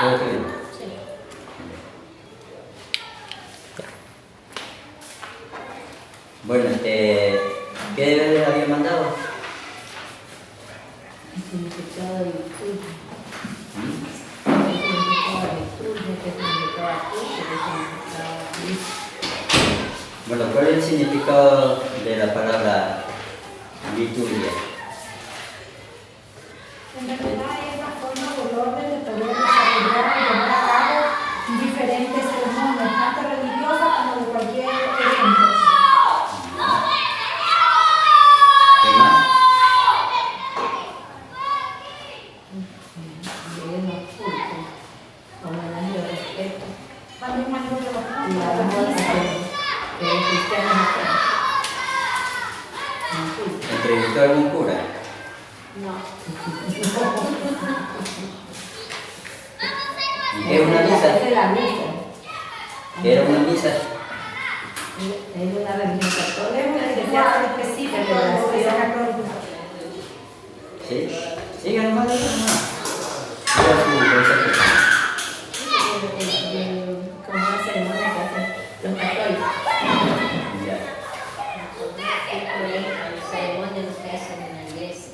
¿Todo que bien? Sí. Bueno, ¿qué deber les había mandado? El significado de virtud. ¿Mm? El significado de virtud, el significado de juicio, el significado de luz. Bueno, ¿cuál es el significado de la palabra liturgia? En realidad es la forma o el orden de poder desarrollar y llevar a cabo diferentes ceremonias, tanto religiosas como de cualquier evento. ¿Qué más? Leer los cultos, homenaje de respeto. Cuando hay mayor de los Y la cultos, voz que los cristianos hacen. En culto. ¿Entrevistó a algún cura? No. ¿Y qué es una misa? Es la misa. ¿Qué era una misa? Es una reunión católica. es un ritual específico de la Iglesia Católica. ¿Sí? Sigan nomás, sigan nomás. Sigan su concepto. Como una ceremonia que hacen los católicos. Ya. Ceremonias que hacen en la iglesia.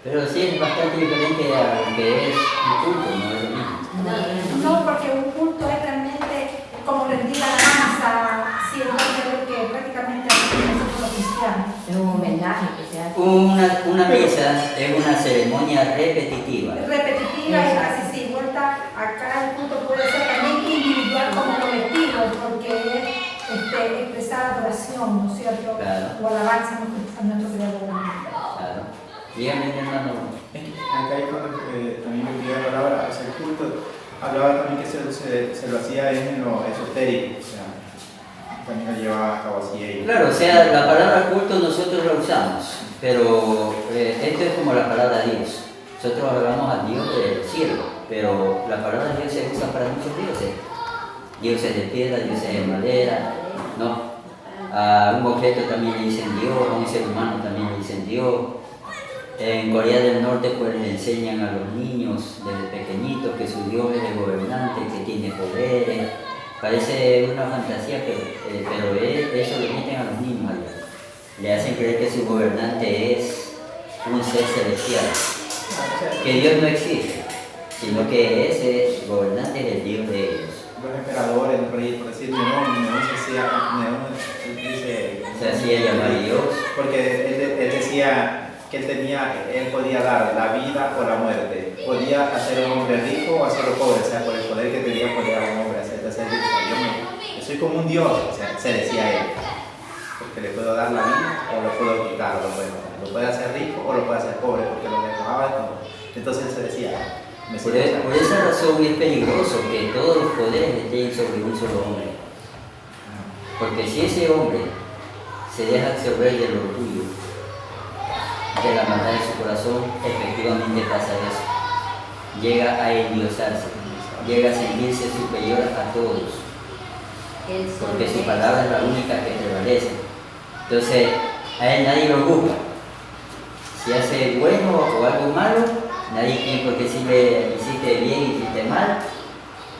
Pero sí es bastante diferente a lo que es un culto, no es lo mismo. No, porque un culto es realmente como rendir alabanza, siendo lo que prácticamente hacen los cristianos. Es un homenaje que se hace. Una misa es una ceremonia repetitiva. Repetitiva y casi sin vuelta. Acá el culto puede ser también individual como colectivo, porque es expresar adoración, ¿no es cierto? Claro. O alabanza a nuestro Creador. Claro. Dígame, mi hermano. Acá hay cuando también me pidió la palabra, o sea, el culto, hablaba también que se lo hacía en lo esotérico, o sea, también lo llevaba a cabo así ellos. Claro, o sea, la palabra culto nosotros la usamos, pero esto es como la palabra Dios. Nosotros hablamos a Dios del cielo, pero la palabra Dios se usa para muchos dioses. Dioses de piedra, dioses de madera, ¿no? A un objeto también le dicen Dios, a un ser humano también le dicen Dios. En Corea del Norte pues le enseñan a los niños desde pequeñitos que su Dios es el gobernante, que tiene poderes. Parece una fantasía, pero eso le meten a los niños allá. Le hacen creer que su gobernante es un ser celestial, que Dios no existe, sino que ese gobernante es el Dios de ellos. Los emperadores, los reyes, por decir, Nerón Se hacía llamar Dios. porque él decía que él podía dar la vida o la muerte, podía hacer a un hombre rico o hacerlo pobre, o sea, por el poder que tenía podía dar a un hombre hacer. Entonces él decía, yo soy como un Dios, o sea, se decía él, porque le puedo dar la vida o lo puedo quitar, lo puede hacer rico o lo puede hacer pobre, porque lo dejaba de todo. Entonces él se decía, Por esa razón es peligroso que todos los poderes estén sobre un solo hombre. Porque si ese hombre se deja absorber del orgullo, de la maldad de su corazón, efectivamente pasa eso. Llega a endiosarse, llega a sentirse superior a todos, porque su palabra es la única que prevalece. Entonces, a él nadie lo juzga. Si hace bueno o algo malo, nadie tiene por qué decirle hiciste bien, hiciste mal,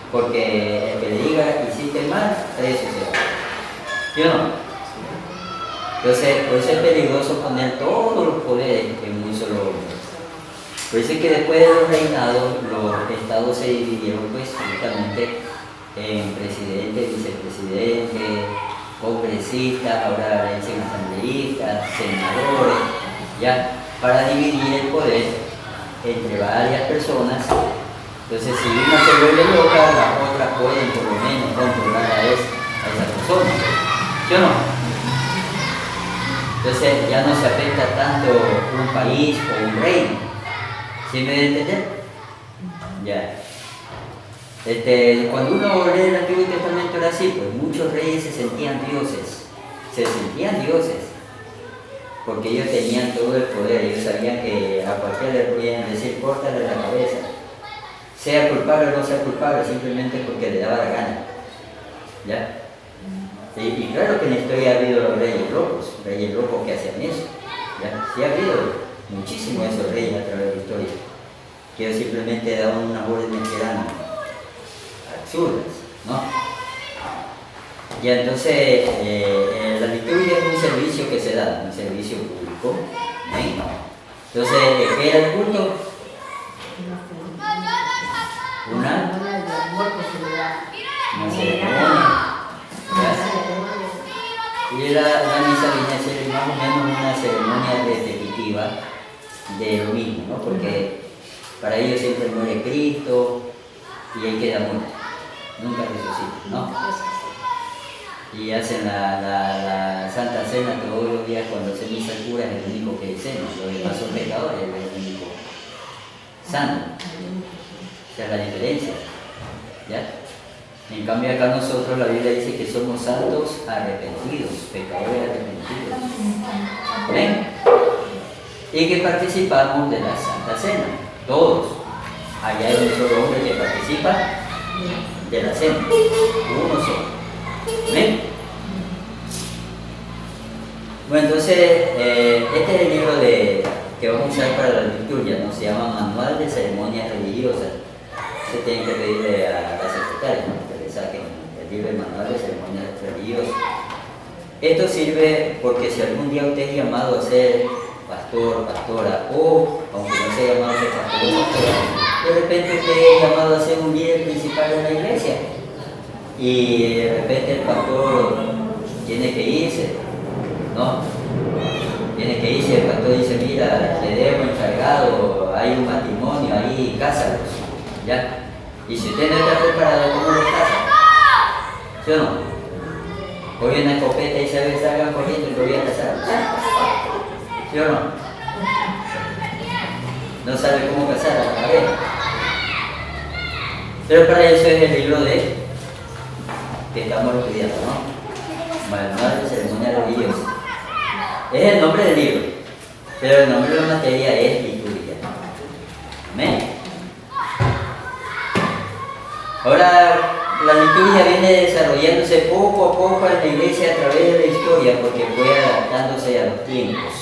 porque el que le diga hiciste mal, eso se ¿sí o no? Entonces, por eso es peligroso poner todos los poderes en un solo hombre. Por eso es que después de los reinados, los estados se dividieron pues justamente en presidente, vicepresidente, congresistas, ahora le dicen asambleístas, senadores, ya, para dividir el poder entre varias personas. Entonces, si una se vuelve loca, las otras pueden por lo menos controlar a esa persona. ¿Sí o no? Entonces ya no se afecta tanto un país o un reino. ¿Sí me debe entender? Ya. Cuando uno lee el Antiguo Testamento era así, pues muchos reyes se sentían dioses. Porque ellos tenían todo el poder, ellos sabían que a cualquiera le podían decir córtale la cabeza. Sea culpable o no sea culpable, simplemente porque le daba la gana. ¿Ya? Y claro que en la historia ha habido los reyes locos que hacían eso. ¿Ya? Sí ha habido muchísimos de esos reyes a través de la historia. que ellos simplemente daban unas órdenes que eran absurdas, ¿no? Y entonces la liturgia es un servicio que se da, un servicio público. ¿Eh? Entonces, ¿qué era el culto? Una ceremonia. Y la misa viene a ser más o menos una ceremonia repetitiva de lo mismo, ¿no? Porque para ellos siempre muere Cristo y ahí queda muerto, nunca resucita, ¿no? Y hacen la Santa Cena todos los días cuando se misa el cura, es el único que cena, los demás son pecadores, es el único santo. Esa es la diferencia, ¿ya? En cambio acá nosotros la Biblia dice que somos santos arrepentidos, pecadores arrepentidos. ¿Ven? Y que participamos de la Santa Cena, todos. Allá hay un solo hombre que participa de la cena, uno solo. ¿Ven? Bueno, entonces este es el libro que vamos a usar para la liturgia, ¿no? Se llama Manual de Ceremonias Religiosas. Se tiene que pedirle a la secretaria, ¿no? Que le saquen el libro de Manual de Ceremonias Religiosas. Esto sirve porque si algún día usted es llamado a ser pastor, pastora, o aunque no sea llamado a ser pastor o pastora, de repente usted es llamado a ser un líder principal de la iglesia. Y de repente el pastor tiene que irse, ¿no? Tiene que irse, el pastor dice, mira, le debo encargado, hay un matrimonio ahí, cásalos, ¿ya? Y si usted no está preparado, ¿cómo lo casa? ¿Sí o no? Coge una escopeta y sabe, salgan corriendo y lo voy a casar. ¿Sí o no? No sabe cómo casar a la pareja. Pero para eso es el libro que estamos estudiando, ¿no? Manual de Ceremonias Religiosas. Es el nombre del libro, pero el nombre de la materia es liturgia. Amén. Ahora, la liturgia viene desarrollándose poco a poco en la iglesia a través de la historia porque fue adaptándose a los tiempos.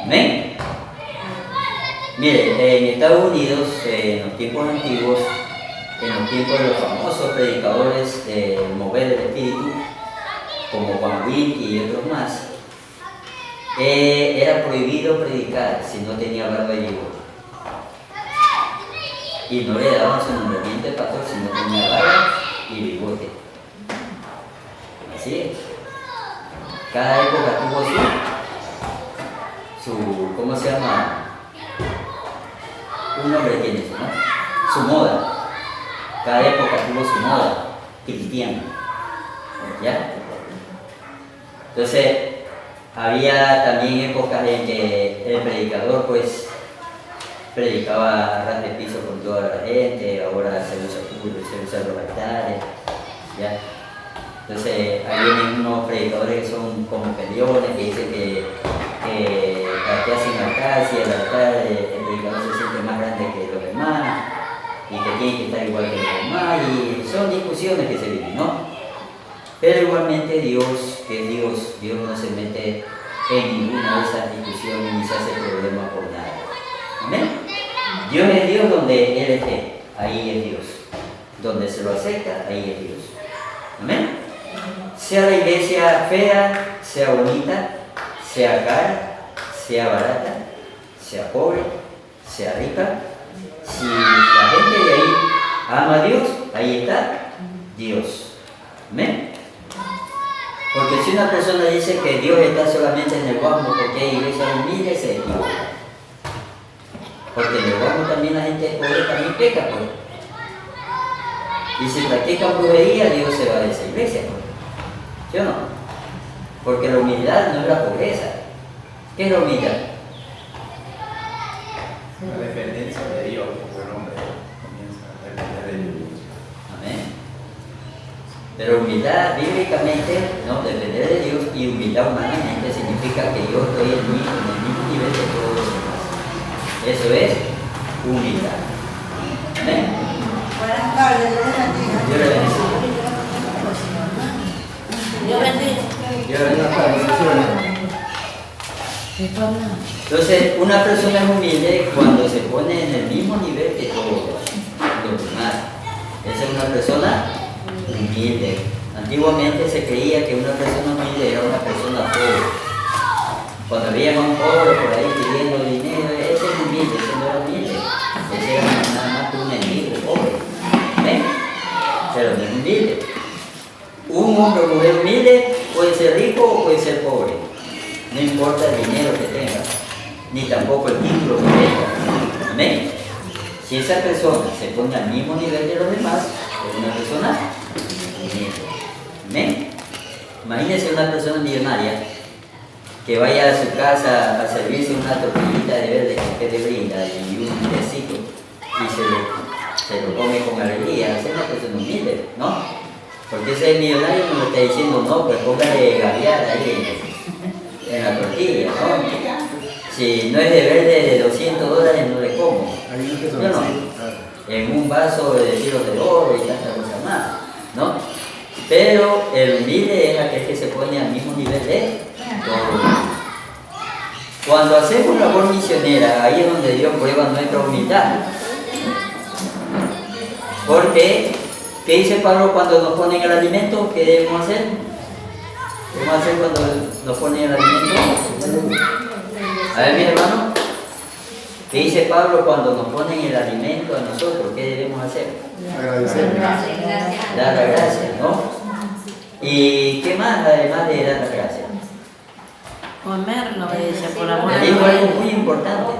Amén. Mire, en Estados Unidos, en los tiempos antiguos, en los tiempos de los famosos predicadores del mover del espíritu, como Juan Wick y otros más, era prohibido predicar si no tenía barba y bigote. Y no le daban su nombramiento de pastor si no tenía barba y bigote. Así es. Cada época tuvo su ¿cómo se llama? Un nombre tiene eso, ¿no? Su moda. Cada época tuvo su moda cristiana. ¿Ya? Entonces, había también épocas en que el predicador pues predicaba a ras de piso con toda la gente, ahora se usan los altares, ¿ya? Entonces, ahí vienen unos predicadores que son como peleones, que dicen que hacen altar, si el altar, el predicador se siente más grande que los demás, y que tiene que estar igual que los demás, y son discusiones que se viven, ¿no? Pero igualmente Dios, que es Dios no se mete en ninguna de esas discusiones ni se hace problema por nada. ¿Amén? Dios es Dios donde Él esté, ahí es Dios. Donde se lo acepta, ahí es Dios. ¿Amén? Sea la iglesia fea, sea bonita, sea cara, sea barata, sea pobre, sea rica, si la gente de ahí ama a Dios, ahí está Dios. ¿Amén? Porque si una persona dice que Dios está solamente en el Guasmo porque hay iglesias humildes, se equivoca. Porque en el Guasmo también la gente pobre también peca, pues. Y si practican brujería, Dios se va de esa iglesia, pues. ¿Sí o no? Porque la humildad no es la pobreza. ¿Qué es la humildad? La dependencia de Dios, como el hombre comienza a depender de Dios. Amén. Pero humildad bíblicamente, no, depender de Dios, y humildad humanamente significa que yo estoy en el mismo nivel de todos los demás. Eso es humildad. Amén. Buenas tardes, Dios les bendiga. Dios le bendiga. Dios bendiga. Dios le bendiga. Entonces, una persona es humilde cuando se pone en el mismo nivel que todos los demás. Esa es una persona humilde. Antiguamente se creía que una persona humilde era una persona pobre. Cuando veían a un pobre por ahí pidiendo dinero, ese es humilde, ese no era humilde. Ese era nada más que un enemigo pobre. ¿Ven? Pero no es humilde. Un hombre o mujer humilde puede ser rico o puede ser pobre. No importa el dinero que tenga, ni tampoco el título que tenga. ¿Amén? Si esa persona se pone al mismo nivel de los demás, es una persona humilde. ¿Amén? Imagínense una persona millonaria que vaya a su casa a servirse una tortillita de verde que te brinda y un tecito y se lo come con alegría. Esa es una persona humilde, ¿no? Porque ese millonario no le está diciendo, no, pues póngale gaviar ahí en la tortilla, ¿no? Si no es de verde de $200, no le como. Yo no. En un vaso de kilos de oro y tantas cosas más, ¿no? Pero el humilde es aquel que se pone al mismo nivel de todo. Cuando hacemos labor misionera, ahí es donde Dios prueba nuestra humildad. Porque, ¿qué dice Pablo cuando nos ponen el alimento? ¿Qué debemos hacer? ¿Qué debemos hacer cuando nos ponen el alimento? A ver, mi hermano, ¿qué dice Pablo cuando nos ponen el alimento a nosotros? ¿Qué debemos hacer? Agradecer. Dar la gracia, ¿no? ¿Y qué más además de dar la gracia? Comerlo, dice, por amor Le a digo Dios. algo muy importante.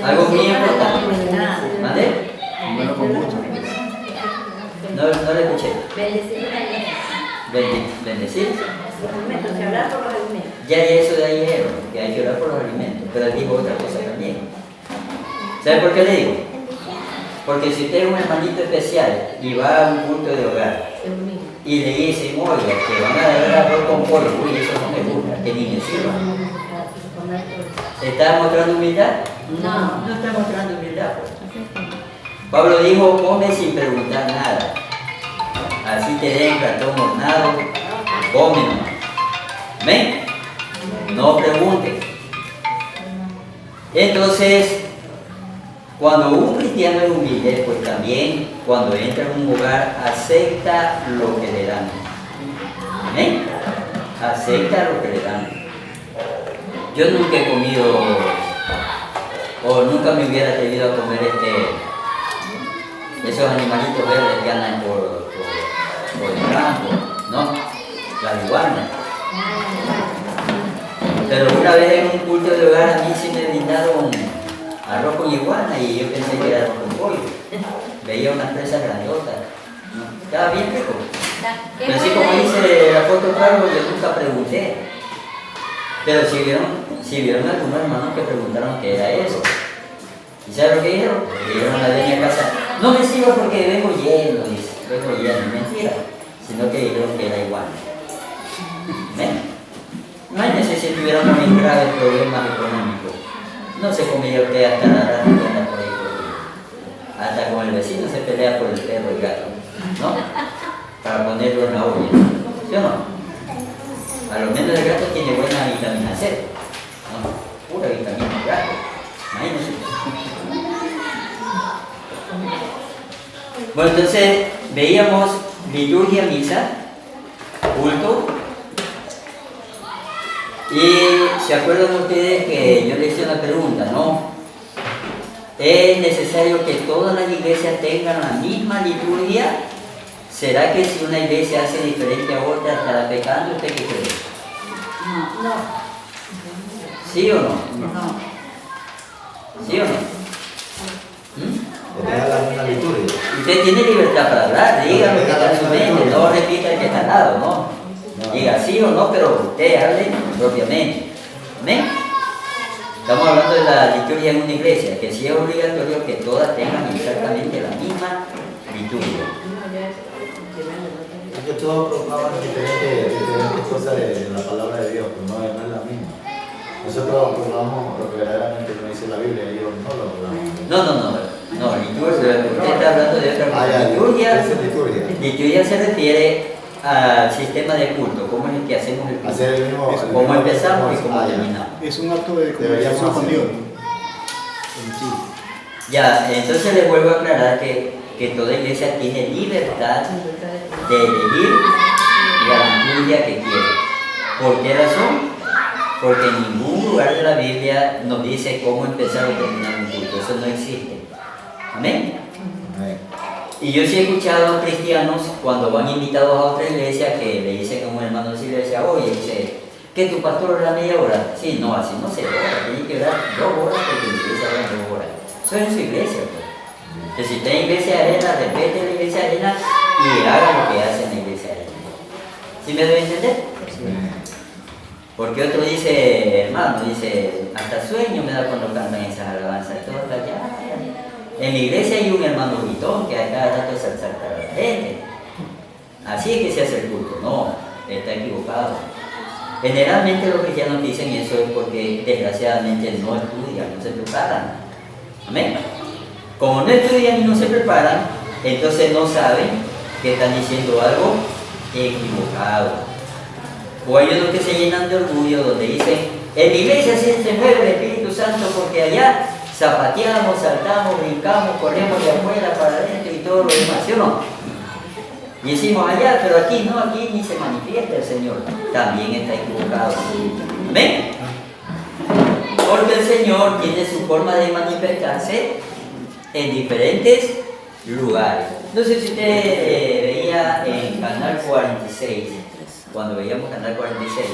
Algo muy importante. ¿Vale? Bueno, con mucho. No le escuché. Bendecir la gente. Bendecir. Alimentos, que hablar por los alimentos. Ya eso de ahí dijeron, que hay que orar por los alimentos, pero él dijo otra cosa también. ¿Sabe por qué le digo? Porque si usted es un hermanito especial y va a un culto de hogar y le dicen, oiga, que van a dar arroz con pollo, uy, eso no me gusta, que ni me sirva. ¿Está mostrando humildad? No está mostrando humildad. Pues. Pablo dijo, come sin preguntar nada. Así te den cartón hornado, come nomás. ¿Ven? No pregunte. Entonces, cuando un cristiano es humilde, pues también cuando entra en un hogar acepta lo que le dan. ¿Ven? Acepta lo que le dan. Yo nunca he comido, o nunca me hubiera atrevido a comer esos animalitos verdes que andan por el campo, ¿no? Las iguanas. Pero una vez en un culto de hogar a mí sí me brindaron arroz con iguana y yo pensé que era arroz con pollo. Veía unas presas grandotas, ¿no? Estaba bien rico. Pero así como dice el apóstol Pablo, yo nunca pregunté. Pero si vieron algunos hermanos que preguntaron qué era eso. ¿Y saben lo que dijeron? Dijeron a la dueña de casa, no me sirva porque vengo lleno, dice, vengo lleno, mentira. Sino que dijeron que era iguana. ¿Ven? Imagínense si tuvieran un grave problemas económicos. No se comía usted hasta la rata que anda por ahí por ahí. Hasta con el vecino se pelea por el perro y el gato, ¿no? Para ponerlo en la olla. ¿Sí o no? A lo menos el gato tiene buena vitamina C. ¿No? Pura vitamina del gato. Imagínense. Bueno, entonces veíamos liturgia, misa, culto. Y se acuerdan ustedes que yo les hice una pregunta, ¿no? ¿Es necesario que todas las iglesias tengan la misma liturgia? ¿Será que si una iglesia hace diferente a otra estará pecando? ¿Usted qué cree? No. ¿Sí o no? No. ¿Sí o no? Que tenga la misma liturgia. Usted tiene libertad para hablar, diga lo que está en su mente, no repita el que está al lado, ¿no? Diga sí o no, pero usted hable propiamente. ¿Amén? Estamos hablando de la liturgia en una iglesia, que sí es obligatorio que todas tengan exactamente la misma liturgia. Es que todos proclaman diferentes cosas de la palabra de Dios, pero no es la misma. Nosotros proclamamos lo que verdaderamente nos dice la Biblia, y ellos no lo proclaman. No, liturgia, usted está hablando de otra cosa. Esa es liturgia. Liturgia se refiere al sistema de culto, cómo es el que hacemos el culto. Hacer el mismo. Cómo empezamos y cómo terminamos. Es un acto de Deberíamos comunicación con Dios. hacerlo. En sí. Ya, entonces les vuelvo a aclarar que toda iglesia tiene libertad de elegir la liturgia que quiere. ¿Por qué razón? Porque en ningún lugar de la Biblia nos dice cómo empezar o terminar un culto. Eso no existe. Amén. Amén. Y yo sí he escuchado cristianos cuando van invitados a otra iglesia que le dicen a un hermano de esa iglesia, oye, dice, ¿que tu pastor ora media hora? Sí, no, así no se ora, tiene que orar 2 horas porque la iglesia ora 2 horas. Eso es en su iglesia, pues. Que si está en iglesia arena, respete la iglesia arena y haga lo que hace en la iglesia arena. ¿Sí me debe entender? Porque otro dice, hermano, dice, hasta sueño me da cuando cantan esas alabanzas, todo está allá. En la iglesia hay un hermano gritón que a cada rato se salta a la gente. Así es que se hace el culto. No, está equivocado. Generalmente los cristianos dicen eso es porque desgraciadamente no estudian, no se preparan. Amén. Como no estudian y no se preparan, entonces no saben que están diciendo algo equivocado. O hay unos que se llenan de orgullo donde dicen, en la iglesia sí se mueve el Espíritu Santo porque allá zapateamos, saltamos, brincamos, corremos de afuera para adentro y todo lo demás, ¿sí o no? Y decimos allá, pero aquí no, aquí ni se manifiesta el Señor. También está equivocado. ¿Amén? Porque el Señor tiene su forma de manifestarse en diferentes lugares. No sé si usted veía en Canal 46, cuando veíamos Canal 46,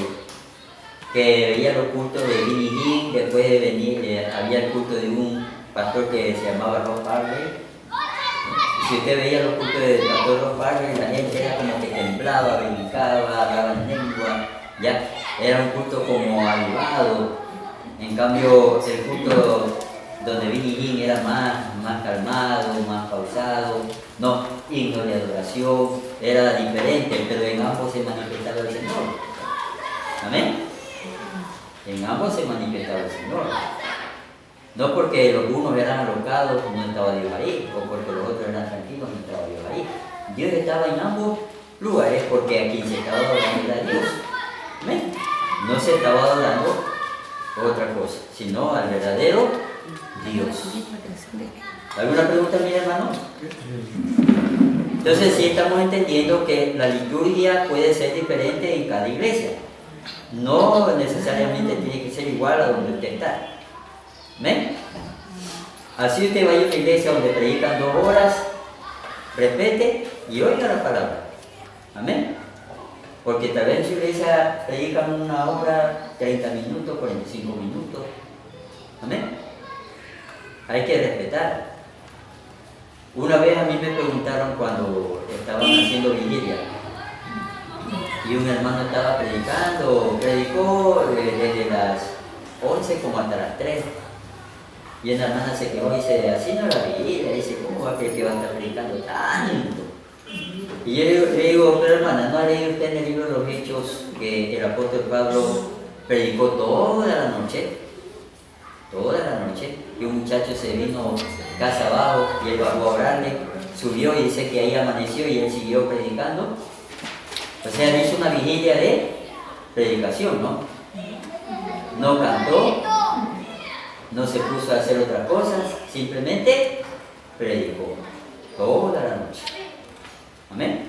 que veía los cultos de Billy King, después de venir, había el culto de un pastor que se llamaba Rob Parley. Si usted veía los cultos del pastor Rob Parley, la gente era como que temblaba, brincaba, hablaba en lengua, ya, era un culto como avivado. En cambio, el culto donde Billy King era más calmado, más pausado, no, himno de adoración, era diferente, pero en ambos se manifestaba el Señor. Amén. En ambos se manifestaba el Señor. No porque los unos eran alocados, no estaba Dios ahí, o porque los otros eran tranquilos, no estaba Dios ahí. Dios estaba en ambos lugares porque a quien se estaba adorando era Dios. ¿Amén? No se estaba adorando otra cosa, sino al verdadero Dios. ¿Alguna pregunta, mi hermano? Entonces sí estamos entendiendo que la liturgia puede ser diferente en cada iglesia. No necesariamente tiene que ser igual a donde usted está. ¿Ven? Así usted vaya a una iglesia donde predican 2 horas, respete y oiga la palabra. Amén. Porque tal vez en su iglesia predican 1 hora, 30 minutos, 45 minutos. Amén. Hay que respetar. Una vez a mí me preguntaron cuando estaban haciendo vigilia y un hermano estaba predicó desde las 11 como hasta las 3. Y una hermana se quedó y dice, así no la vigilia, dice, ¿cómo va a creer que va a estar predicando tanto? Y yo le digo, pero hermana, ¿no ha leído usted en el libro de los Hechos que el apóstol Pablo predicó toda la noche? Toda la noche, y un muchacho se vino casa abajo y él bajó a orarle, subió y dice que ahí amaneció y él siguió predicando. O sea, él hizo una vigilia de predicación, ¿no? No cantó, no se puso a hacer otras cosas, simplemente predicó toda la noche. Amén.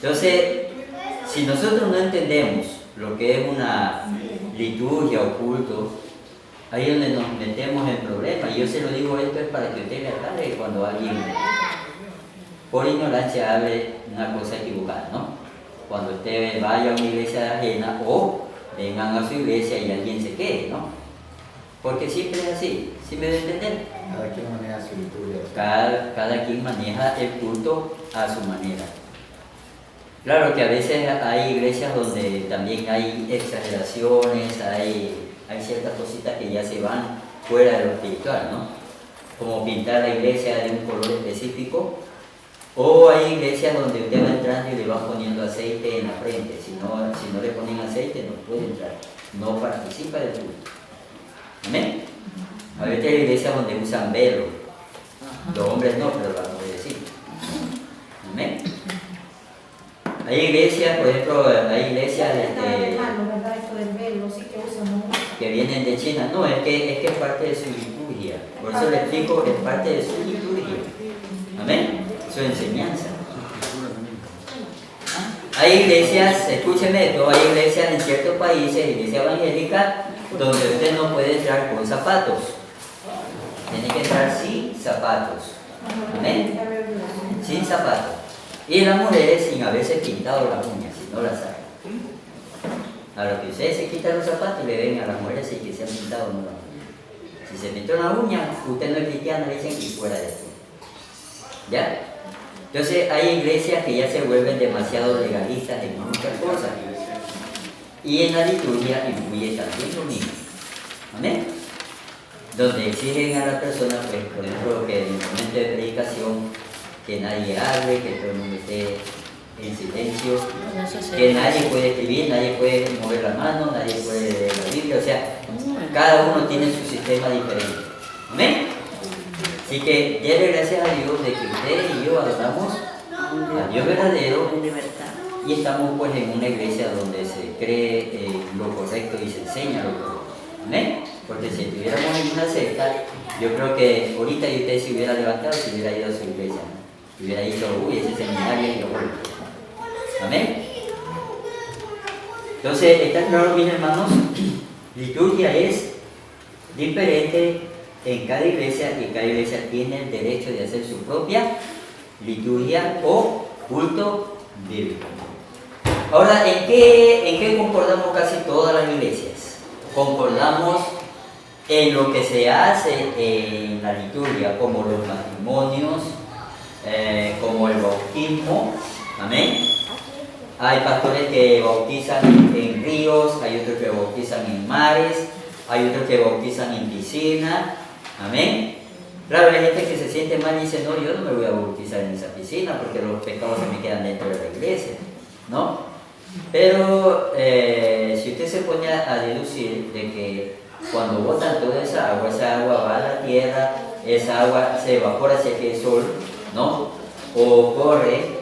Entonces, si nosotros no entendemos lo que es una liturgia o culto, ahí es donde nos metemos en problemas. Y yo se lo digo esto es para que usted le aclare cuando alguien por ignorancia hable una cosa equivocada, ¿no? Cuando usted vaya a una iglesia ajena o vengan a su iglesia y alguien se quede, ¿no? Porque siempre es así, ¿sí me debe entender? Cada quien maneja su liturgia. Cada quien maneja el culto a su manera. Claro que a veces hay iglesias donde también hay exageraciones, hay ciertas cositas que ya se van fuera de lo espiritual, ¿no? Como pintar la iglesia de un color específico, o hay iglesias donde usted va entrando y le van poniendo aceite en la frente. Si no le ponen aceite no puede entrar, no participa del culto. Amén. A veces hay iglesias donde usan velo, los hombres no, pero las mujeres sí. Amén. Hay iglesias, por ejemplo, hay iglesias Nada de malo, ¿verdad? Esto del velo, sí que usan, ¿no? que vienen de China. No, es que es parte de su liturgia. Por eso le explico que es parte de su liturgia. Amén. Su enseñanza. Hay iglesias, escúcheme esto, hay iglesias en ciertos países, iglesias evangélicas, donde usted no puede entrar con zapatos. Tiene que entrar sin zapatos. Amén. Sin zapatos. Y las mujeres sin haberse pintado las uñas, si no las sacan. A lo que ustedes se quitan los zapatos y le ven a las mujeres si que se han pintado o no las uñas. Si se pintó la uña, usted no es cristiana, le dicen que fuera de aquí. ¿Ya? Entonces hay iglesias que ya se vuelven demasiado legalistas en muchas cosas. Y en la liturgia influye también lo mismo. ¿Amén? Donde exigen a la persona, pues, por ejemplo, que en el momento de predicación, que nadie hable, que todo el mundo esté en silencio, que nadie puede escribir, nadie puede mover la mano, nadie puede leer la Biblia, o sea, cada uno tiene su sistema diferente. ¿Amén? Así que déle gracias a Dios de que usted y yo adoramos a Dios verdadero y estamos pues en una iglesia donde se cree lo correcto y se enseña lo correcto. ¿Amén? Porque si estuviéramos en una secta, yo creo que ahorita y usted se hubiera levantado, se hubiera ido a su iglesia, ¿no? Hubiera dicho, uy, ese seminario es lo bueno. Amén. Entonces, está claro, mis hermanos, liturgia es diferente en cada iglesia y cada iglesia tiene el derecho de hacer su propia liturgia o culto bíblico. Ahora, ¿en qué concordamos casi todas las iglesias? Concordamos en lo que se hace en la liturgia, como los matrimonios, como el bautismo. Amén. Hay pastores que bautizan en ríos, hay otros que bautizan en mares, hay otros que bautizan en piscina. Amén. Claro, hay gente que se siente mal y dice, no, yo no me voy a bautizar en esa piscina porque los pecados se me quedan dentro de la iglesia, ¿no? Pero si usted se pone a deducir de que cuando botan toda esa agua va a la tierra, esa agua se evapora hacia el sol, ¿no? O corre,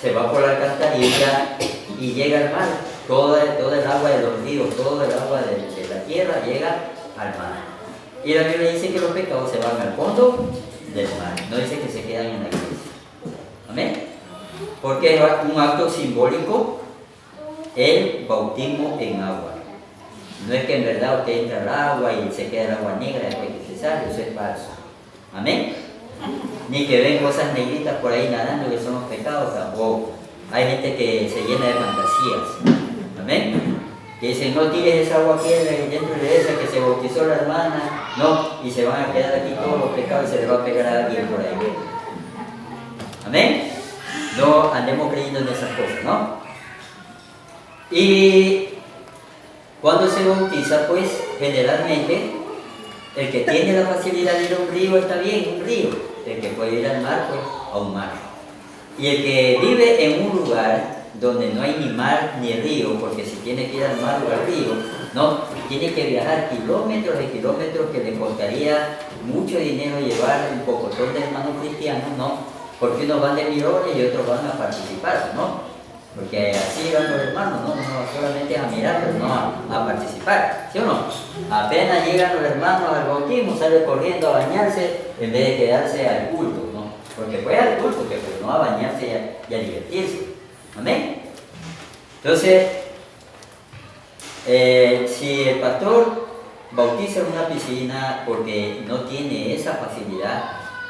se va por la alcantarilla y llega al mar. Toda el agua de los ríos, todo el agua de la tierra llega al mar. Y la Biblia dice que los pecados se van al fondo del mar, no dice que se quedan en la iglesia. Amén. Porque es un acto simbólico el bautismo en agua. No es que en verdad usted entra al agua y se queda el agua negra después que se sale, eso es falso. Amén. Ni que ven cosas negritas por ahí nadando que son los pecados, tampoco. Hay gente que se llena de fantasías. Amén. Que dicen, no tires esa agua aquí dentro de esa que se bautizó la hermana. No, y se van a quedar aquí todos los pecados y se les va a pegar a alguien por ahí. Amén. No andemos creyendo en esas cosas, ¿no? Y cuando se bautiza, pues generalmente el que tiene la facilidad de ir a un río está bien, un río. El que puede ir al mar, pues a un mar. Y el que vive en un lugar donde no hay ni mar ni río, porque si tiene que ir al mar o al río, no, tiene que viajar kilómetros de kilómetros que le costaría mucho dinero llevar un pocotón de hermanos cristianos, ¿no? Porque unos van de mirones y otros van a participar, ¿no? Porque así van los hermanos, no solamente a mirar, pero no a participar, ¿sí o no? Apenas llegan los hermanos al bautismo, salen corriendo a bañarse en vez de quedarse al culto, ¿no? Porque fue al culto, que pues no a bañarse y a divertirse. ¿Amén? Entonces, si el pastor bautiza en una piscina porque no tiene esa facilidad,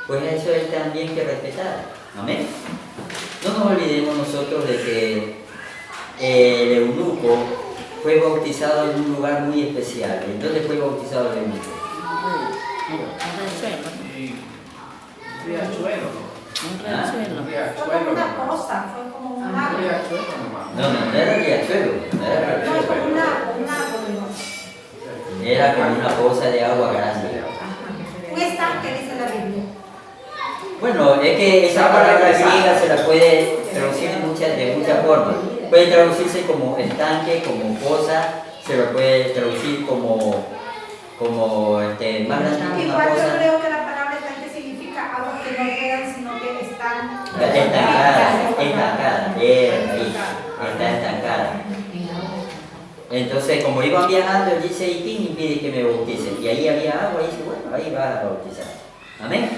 pues eso es también que respetar. ¿Amén? No nos olvidemos nosotros de que el eunuco fue bautizado en un lugar muy especial. ¿En dónde fue bautizado el eunuco? Fue como una cosa, fue como un lago. No era riachuelo. No, es como un lago. Era como una poza de agua grande. Un estanque, dice la Biblia. Bueno, es que esa palabra griega se la puede traducir de muchas formas. Puede traducirse como estanque, como poza, se lo puede traducir como más grande que una Igual yo poza. creo que la palabra estanque significa aguas que no quedan, sino que están Estancadas. estancada, ahí, está estancada. Entonces, como iban viajando, él dice, ¿y quién impide que me bauticen? Y ahí había agua, y dice, bueno, ahí va a bautizar. Amén.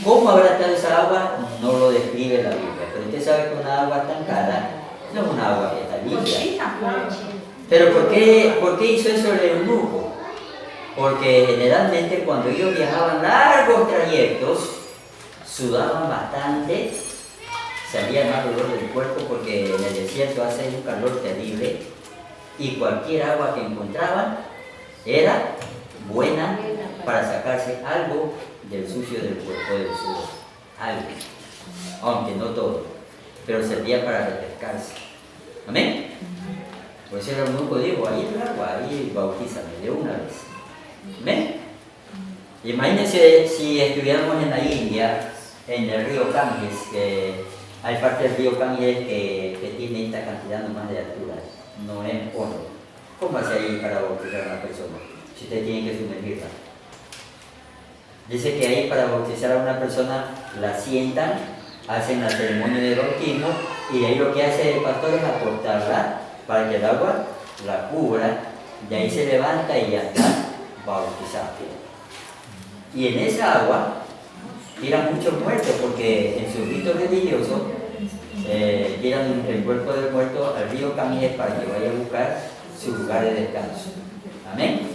¿Cómo habrá estado esa agua? No lo describe la Biblia, pero usted sabe que una agua estancada no es una agua que está limpia. Pero ¿por qué hizo eso el eunuco? Porque generalmente cuando ellos viajaban largos trayectos, sudaban bastante, salía más dolor del cuerpo porque en el desierto hace un calor terrible y cualquier agua que encontraban era buena para sacarse algo del sucio del cuerpo del sudor, algo, aunque no todo, pero servía para refrescarse. Amén. Por eso el eunuco dijo, ahí el agua, ahí bautízame de una vez. ¿Ven? Imagínense si estuviéramos en la India, en el río Ganges, que hay parte del río Ganges que tiene esta cantidad nomás de altura, no es hondo. ¿Cómo hace ahí para bautizar a una persona? Si usted tiene que sumergirla. Dice que ahí para bautizar a una persona la sientan, hacen la ceremonia de bautismo y ahí lo que hace el pastor es aportarla para que el agua la cubra, de ahí se levanta y ya está bautizado. Y en esa agua tiran muchos muertos porque en sus ritos religiosos tiran el cuerpo del muerto al río Ganges para que vaya a buscar su lugar de descanso. Amén.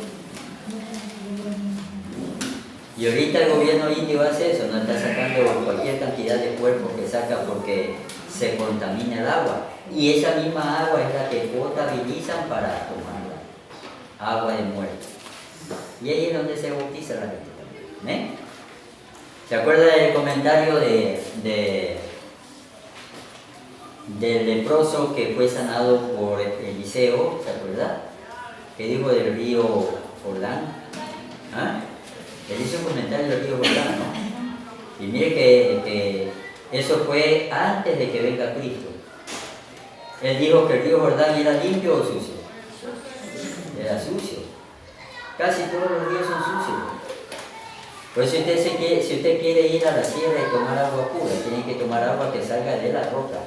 Y ahorita el gobierno indio hace eso, no está sacando cualquier cantidad de cuerpos que saca porque se contamina el agua. Y esa misma agua es la que potabilizan para tomarla. Agua de muerte. Y ahí es donde se bautiza la gente también. ¿Eh? ¿Se acuerda del comentario del leproso que fue sanado por Eliseo? ¿Se acuerda? Que dijo del río Jordán. ¿Ah? Él hizo un comentario del río Jordán, ¿no? Y mire que eso fue antes de que venga Cristo. Él dijo que el río Jordán era limpio o sucio. Era sucio. Casi todos los ríos son sucios. Por eso si usted quiere ir a la sierra y tomar agua pura, tiene que tomar agua que salga de la roca.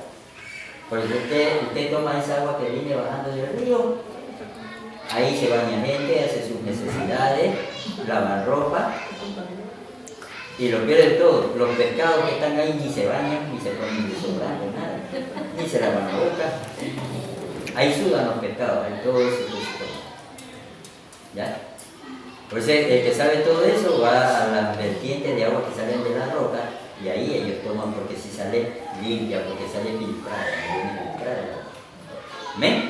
Porque usted toma esa agua que viene bajando del río, ahí se baña gente, hace sus necesidades, lavan ropa. Y lo peor de todo, los pescados que están ahí ni se bañan, ni se ponen desodorante, nada, ni se lavan la boca. Ahí sudan los pescados, ahí todo eso. ¿Ya? Por eso el que sabe todo eso va a las vertientes de agua que salen de la roca y ahí ellos toman porque si sale limpia, porque sale filtrada. ¿Amén?